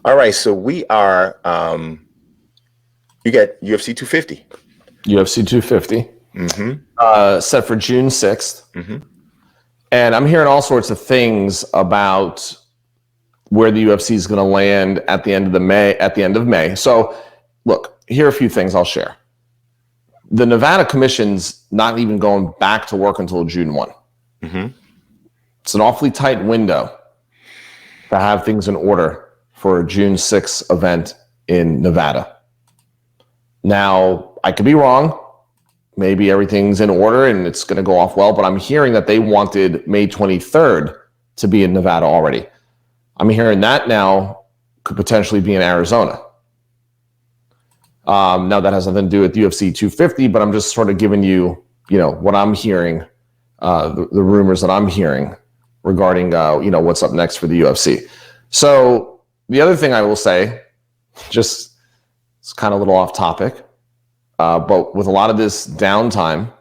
All right, so we are. You got UFC 250. UFC 250. Set for June 6th. And I'm hearing all sorts of things about where the UFC is going to land at the end of May. So, look, here are a few things I'll share. The Nevada Commission's not even going back to work until June 1. It's an awfully tight window to have things in order for a June 6th event in Nevada. Now, I could be wrong. Maybe everything's in order and it's going to go off well, but I'm hearing that they wanted May 23rd to be in Nevada already. I'm hearing that now could potentially be in Arizona. Now, that has nothing to do with UFC 250, but I'm just sort of giving you, what I'm hearing, the rumors that I'm hearing regarding, what's up next for the UFC. So the other thing I will say, just it's kind of a little off topic, but with a lot of this downtime,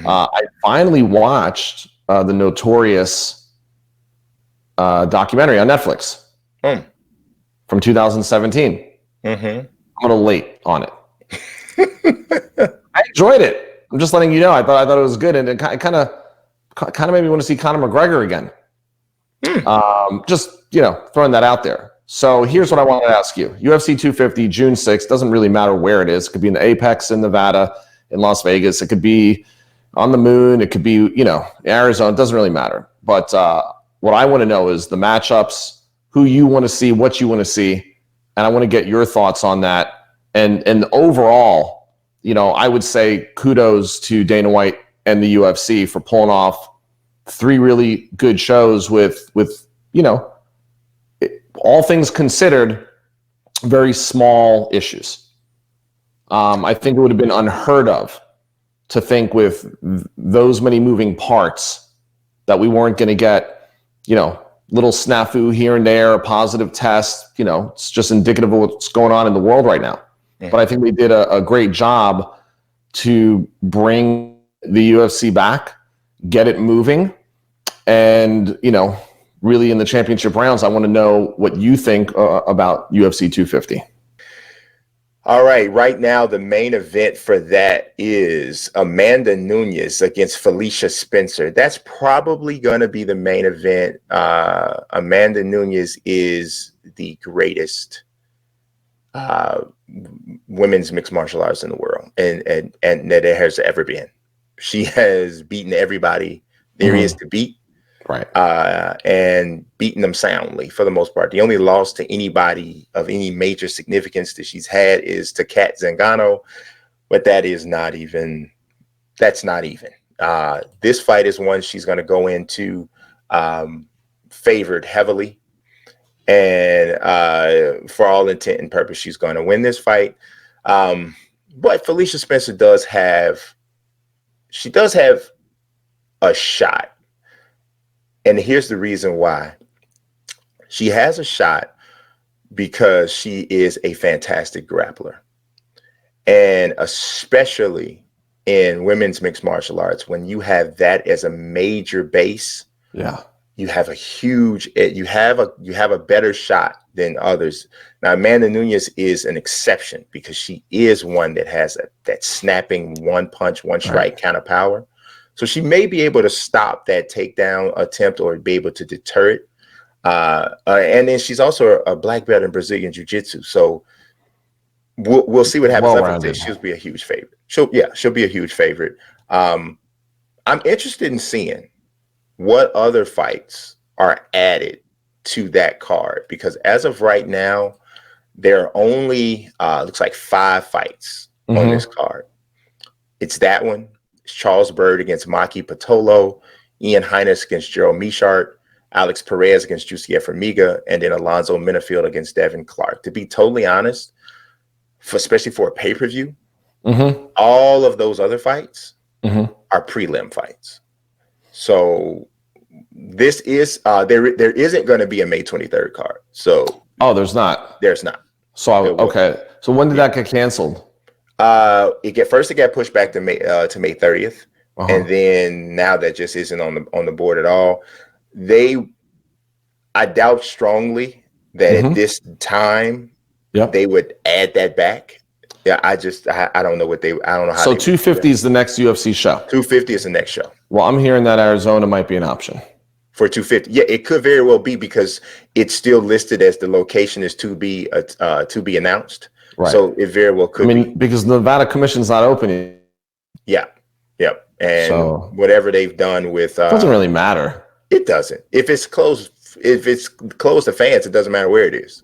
I finally watched the Notorious documentary on Netflix from 2017. I'm a little late on it. I enjoyed it. I'm just letting you know. I thought it was good, and it kind of made me want to see Conor McGregor again. Just throwing that out there. So here's what I wanted to ask you: UFC 250, June 6th. Doesn't really matter where it is. It could be in the Apex in Nevada, in Las Vegas. It could be on the moon. It could be Arizona. It doesn't really matter. But what I want to know is the matchups, who you want to see, what you want to see, and I want to get your thoughts on that. And overall, I would say kudos to Dana White and the UFC for pulling off 3 really good shows with all things considered, very small issues. I think it would have been unheard of to think with those many moving parts that we weren't going to get, little snafu here and there, a positive test. It's just indicative of what's going on in the world right now. But I think they did a great job to bring the UFC back, get it moving, and, really in the championship rounds, I want to know what you think about UFC 250. All right. Right now, the main event for that is Amanda Nunes against Felicia Spencer. That's probably going to be the main event. Amanda Nunes is the greatest women's mixed martial arts in the world, and that there has ever been. She has beaten everybody there is to beat. Right. And beating them soundly for the most part. The only loss to anybody of any major significance that she's had is to Kat Zingano, but that's not even. This fight is one she's going to go into favored heavily, and for all intent and purpose, she's going to win this fight. But Felicia Spencer does have a shot. And here's the reason why. She has a shot because she is a fantastic grappler. And especially in women's mixed martial arts, when you have that as a major base, you have a better shot than others. Now, Amanda Nunes is an exception because she is one that has that snapping one punch, one strike kind of power. So she may be able to stop that takedown attempt or be able to deter it. And then she's also a black belt in Brazilian Jiu-Jitsu. So we'll see what happens. She'll be a huge favorite. She'll be a huge favorite. I'm interested in seeing what other fights are added to that card, because as of right now, there are only looks like 5 fights on this card. It's that one. Charles Byrd against Maki Pitolo, Ian Heines against Gerald Meachart, Alex Perez against Jussier Formiga, and then Alonzo Minifield against Devin Clark. To be totally honest, especially for a pay-per-view, all of those other fights are prelim fights. So this is there isn't going to be a May 23rd card. So there's not. So So when did that get canceled? It got pushed back to May 30th, and then now that just isn't on the board at all. I doubt strongly that at this time they would add that back. Yeah, I don't know what I don't know how. So 250 is the next UFC show. 250 is the next show. Well, I'm hearing that Arizona might be an option for 250. Yeah, it could very well be because it's still listed as the location is to be announced. Right. So it very well could be. Because the Nevada Commission's not open yet. Yeah. Yep. And so, whatever they've done with doesn't really matter. It doesn't. If it's closed to fans, it doesn't matter where it is.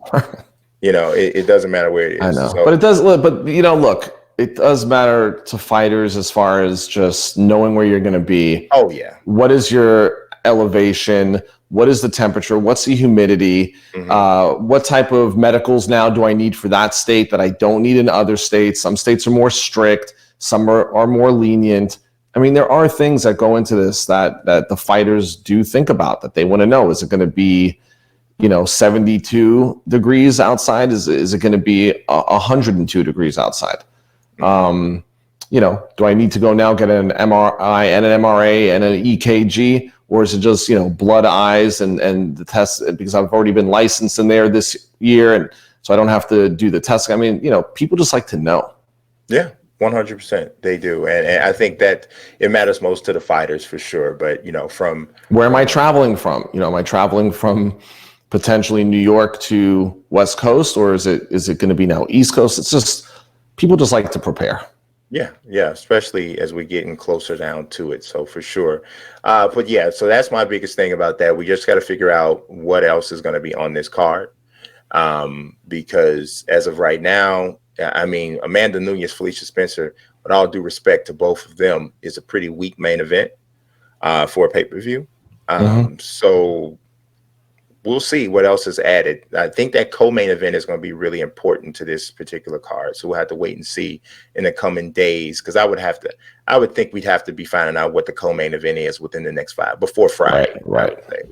It doesn't matter where it is. I know. So, but it does look, it does matter to fighters as far as just knowing where you're going to be. Oh yeah. What is your elevation? What is the temperature? What's the humidity? What type of medicals now do I need for that state that I don't need in other states? Some states are more strict. Some are more lenient. I mean, there are things that go into this that the fighters do think about, that they want to know. Is it going to be, 72 degrees outside? Is it going to be 102 degrees outside? Do I need to go now get an MRI and an MRA and an EKG? Or is it just, blood eyes and the test, because I've already been licensed in there this year, and so I don't have to do the test. I mean, people just like to know. Yeah, 100%. They do. And I think that it matters most to the fighters for sure. But, from where am I traveling from? Am I traveling from potentially New York to West Coast, or is it going to be now East Coast? It's just, people just like to prepare. Yeah, especially as we're getting closer down to it. So for sure. But yeah, so that's my biggest thing about that. We just got to figure out what else is going to be on this card. Because as of right now, I mean, Amanda Nunes, Felicia Spencer, with all due respect to both of them, is a pretty weak main event for a pay-per-view. So we'll see what else is added. I think that co-main event is going to be really important to this particular card. So we'll have to wait and see in the coming days, because I would think we'd have to be finding out what the co-main event is within the next before Friday. Right.